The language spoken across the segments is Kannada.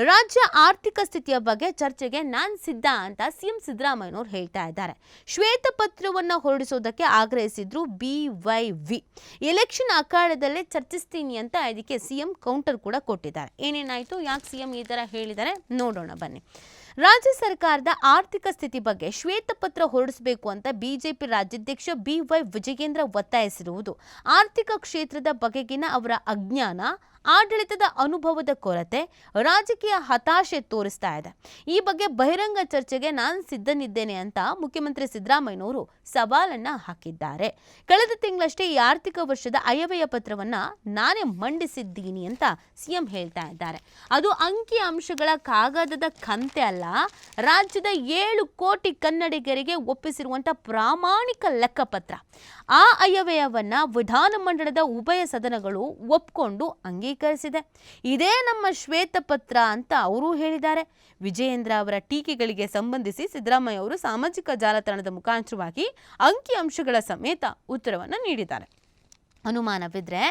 ರಾಜ್ಯ ಆರ್ಥಿಕ ಸ್ಥಿತಿಯ ಬಗ್ಗೆ ಚರ್ಚೆಗೆ ನಾನು ಸಿದ್ಧ ಅಂತ ಸಿಎಂ ಸಿದ್ದರಾಮಯ್ಯನವರು ಹೇಳ್ತಾ ಇದ್ದಾರೆ. ಶ್ವೇತಪತ್ರವನ್ನು ಹೊರಡಿಸೋದಕ್ಕೆ ಆಗ್ರಹಿಸಿದ್ರು BYV. ಎಲೆಕ್ಷನ್ ಅಖಾಡದಲ್ಲೇ ಚರ್ಚಿಸ್ತೀನಿ ಅಂತ ಇದಕ್ಕೆ ಸಿಎಂ ಕೌಂಟರ್ ಕೂಡ ಕೊಟ್ಟಿದ್ದಾರೆ. ಏನೇನಾಯಿತು, ಯಾಕೆ ಸಿಎಂ ಈ ಥರ ಹೇಳಿದ್ದಾರೆ ನೋಡೋಣ ಬನ್ನಿ. ರಾಜ್ಯ ಸರ್ಕಾರದ ಆರ್ಥಿಕ ಸ್ಥಿತಿ ಬಗ್ಗೆ ಶ್ವೇತಪತ್ರ ಹೊರಡಿಸಬೇಕು ಅಂತ ಬಿಜೆಪಿ ರಾಜ್ಯಾಧ್ಯಕ್ಷ BY ವಿಜಯೇಂದ್ರ ಒತ್ತಾಯಿಸಿರುವುದು ಆರ್ಥಿಕ ಕ್ಷೇತ್ರದ ಬಗೆಗಿನ ಅವರ ಅಜ್ಞಾನ, ಆಡಳಿತದ ಅನುಭವದ ಕೊರತೆ, ರಾಜಕೀಯ ಹತಾಶೆ ತೋರಿಸ್ತಾ ಇದೆ. ಈ ಬಗ್ಗೆ ಬಹಿರಂಗ ಚರ್ಚೆಗೆ ನಾನು ಸಿದ್ಧನಿದ್ದೇನೆ ಅಂತ ಮುಖ್ಯಮಂತ್ರಿ ಸಿದ್ದರಾಮಯ್ಯನವರು ಸವಾಲನ್ನ ಹಾಕಿದ್ದಾರೆ. ಕಳೆದ ತಿಂಗಳಷ್ಟೇ ಈ ಆರ್ಥಿಕ ವರ್ಷದ ಆಯವ್ಯಯ ಪತ್ರವನ್ನ ನಾನೇ ಮಂಡಿಸಿದ್ದೀನಿ ಅಂತ ಸಿಎಂ ಹೇಳ್ತಾ ಇದ್ದಾರೆ. ಅದು ಅಂಕಿ ಅಂಶಗಳ ಕಾಗದದ ಕಂತೆ ಅಲ್ಲ, ರಾಜ್ಯದ 7 ಕೋಟಿ ಕನ್ನಡಿಗರಿಗೆ ಒಪ್ಪಿಸಿರುವಂತಹ ಪ್ರಾಮಾಣಿಕ ಲೆಕ್ಕಪತ್ರ. ಆ ಆಯವ್ಯಯವನ್ನ ವಿಧಾನಮಂಡಲದ ಉಭಯ ಸದನಗಳು ಒಪ್ಕೊಂಡು ಅಂಗೀಕರಿಸಿದೆ. ಇದೇ ನಮ್ಮ ಶ್ವೇತಪತ್ರ ಅಂತ ಅವರು ಹೇಳಿದ್ದಾರೆ. ವಿಜಯೇಂದ್ರ ಅವರ ಟೀಕೆಗಳಿಗೆ ಸಂಬಂಧಿಸಿ ಸಿದ್ದರಾಮಯ್ಯ ಅವರು ಸಾಮಾಜಿಕ ಜಾಲತಾಣದ ಮುಖಾಂತರವಾಗಿ ಅಂಕಿ ಅಂಶಗಳ ಸಮೇತ ಉತ್ತರವನ್ನು ನೀಡಿದ್ದಾರೆ. ಅನುಮಾನವಿದ್ರೆ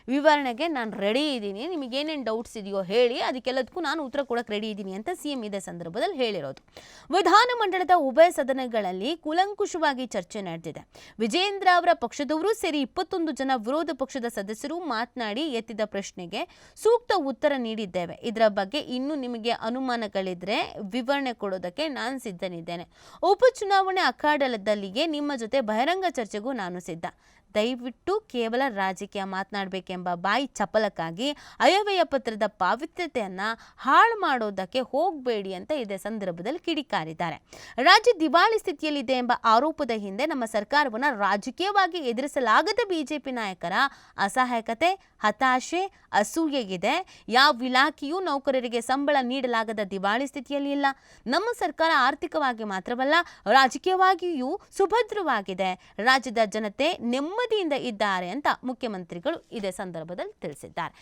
ವಿವರಣೆಗೆ ನಾನು ರೆಡಿ ಇದ್ದೀನಿ, ನಿಮಗೇನೇನು ಡೌಟ್ಸ್ ಇದೆಯೋ ಹೇಳಿ, ಅದಕ್ಕೆಲ್ಲದಕ್ಕೂ ನಾನು ಉತ್ತರ ಕೊಡೋಕೆ ರೆಡಿ ಇದ್ದೀನಿ ಅಂತ ಸಿಎಂ ಇದೇ ಸಂದರ್ಭದಲ್ಲಿ ಹೇಳಿರೋದು. ವಿಧಾನಮಂಡಲದ ಉಭಯ ಸದನಗಳಲ್ಲಿ ಕೂಲಂಕುಷವಾಗಿ ಚರ್ಚೆ ನಡೆದಿದೆ. ವಿಜಯೇಂದ್ರ ಅವರ ಪಕ್ಷದವರು ಸೇರಿ 21 ಜನ ವಿರೋಧ ಪಕ್ಷದ ಸದಸ್ಯರು ಮಾತನಾಡಿ ಎತ್ತಿದ ಪ್ರಶ್ನೆಗೆ ಸೂಕ್ತ ಉತ್ತರ ನೀಡಿದ್ದೇವೆ. ಇದರ ಬಗ್ಗೆ ಇನ್ನೂ ನಿಮಗೆ ಅನುಮಾನಗಳಿದ್ರೆ ವಿವರಣೆ ಕೊಡೋದಕ್ಕೆ ನಾನು ಸಿದ್ಧನಿದ್ದೇನೆ. ಉಪಚುನಾವಣೆ ಅಖಾಡದಲ್ಲಿಯೇ ನಿಮ್ಮ ಜೊತೆ ಬಹಿರಂಗ ಚರ್ಚೆಗೂ ನಾನು ಸಿದ್ಧ. ದಯವಿಟ್ಟು ಕೇವಲ ರಾಜಕೀಯ ಮಾತನಾಡಬೇಕೆಂಬ ಬಾಯಿ ಚಪಲಕ್ಕಾಗಿ ಆಯವ್ಯಯ ಪತ್ರದ ಪಾವಿತ್ರ್ಯತೆಯನ್ನು ಹಾಳು ಮಾಡೋದಕ್ಕೆ ಹೋಗಬೇಡಿ ಅಂತ ಇದೇ ಸಂದರ್ಭದಲ್ಲಿ ಕಿಡಿಕಾರಿದ್ದಾರೆ. ರಾಜ್ಯ ದಿವಾಳಿ ಸ್ಥಿತಿಯಲ್ಲಿದೆ ಎಂಬ ಆರೋಪದ ಹಿಂದೆ ನಮ್ಮ ಸರ್ಕಾರವನ್ನು ರಾಜಕೀಯವಾಗಿ ಎದುರಿಸಲಾಗದ ಬಿಜೆಪಿ ನಾಯಕರ ಅಸಹಾಯಕತೆ, ಹತಾಶೆ, ಅಸೂಯೆ ಇದೆ. ಯಾವ ಇಲಾಖೆಯೂ ನೌಕರರಿಗೆ ಸಂಬಳ ನೀಡಲಾಗದ ದಿವಾಳಿ ಸ್ಥಿತಿಯಲ್ಲಿ ಇಲ್ಲ. ನಮ್ಮ ಸರ್ಕಾರ ಆರ್ಥಿಕವಾಗಿ ಮಾತ್ರವಲ್ಲ, ರಾಜಕೀಯವಾಗಿಯೂ ಸುಭದ್ರವಾಗಿದೆ. ರಾಜ್ಯದ ಜನತೆ ನೆಮ್ಮದಿಯಿಂದ ಇದ್ದಾರೆ ಅಂತ ಮುಖ್ಯಮಂತ್ರಿಗಳು ಇದೇ ಸಂದರ್ಭದಲ್ಲಿ ತಿಳಿಸಿದ್ದಾರೆ.